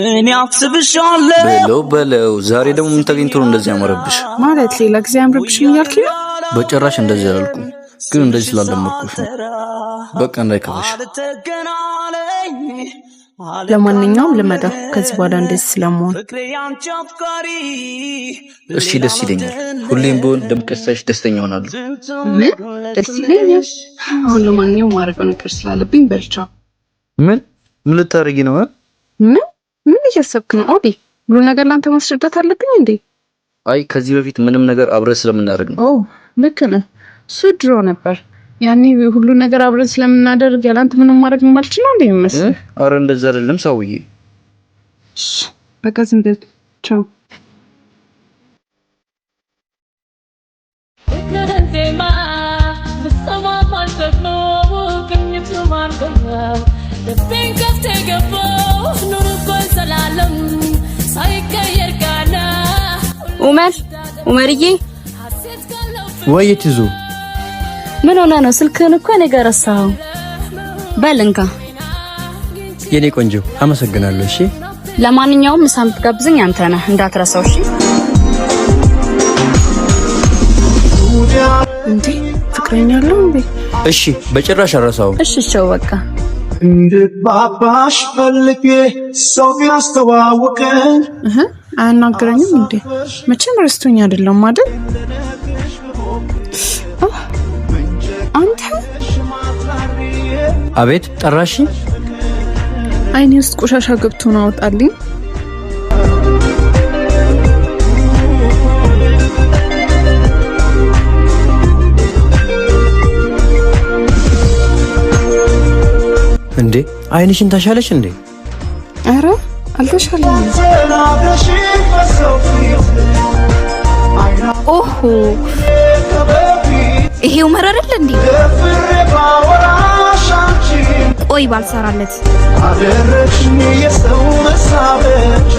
እኔ አስብሻለሁ በለው ዛሬ ደግሞ ምን ተገኝቶ ነው እንደዚህ ያመረብሽ ማለት ሌላ ጊዜ ያምርብሽ እያልከኝ ነው በጭራሽ እንደዚህ አላልኩም ግን እንደዚህ ስላልደመርኩሽ ነው በቃ እንዳይከፋሽ ለማንኛውም ልመዳው ከዚህ በኋላ እንደዚህ ስለማሆን እሺ ደስ ይለኛል ሁሌም ቢሆን ደምቀሳሽ ደስተኛ ሆናለሁ ደስ ይለኛል አሁን ለማንኛውም ማረጋው ነገር ስላለብኝ በልቻው ምን ልታረጊ ነው ምን እያሰብክ ነው ኦዲ ሁሉ ነገር ላንተ ማስረዳት አለብኝ እንዴ አይ ከዚህ በፊት ምንም ነገር አብረን ስለምናደርግ ነው ልክ ነህ ድሮ ነበር ያኔ ሁሉ ነገር አብረን ስለምናደርግ ያላንተ ምንም ማድረግ ማልችል ነው እንዴ መስል አረ እንደዛ አይደለም ሰውዬ በቃ ዝም በል ቻው ኡመርዬ ወይ ትዙ ምን ሆነ ነው ስልክህን እኮ እኔ ጋር ረሳኸው በልንካ የኔ ቆንጆ አመሰግናለሁ እሺ ለማንኛውም ምሳም ትጋብዘኝ አንተ ነህ እንዳትረሳው እሺ እንዴ ፍቅረኛለሁ እንዴ እሺ በጭራሽ አረሳው እሺ ቻው በቃ ባባሽ ፈልጌ ሰው ያስተዋወቀኝ አናገረኝም እንዴ መቼም ረስቶኝ አይደለም አይደል አንተ አቤት ጠራሽ አይኔ ውስጥ ቆሻሻ ገብቶ ነው አውጣልኝ እንዴ አይንሽን ታሻለሽ እንዴ አረ አልተሻለም ኦሆ ይሄው መረረል እንዴ ቆይ ባልሰራለት አደረችኝ የሰው መሳበቻ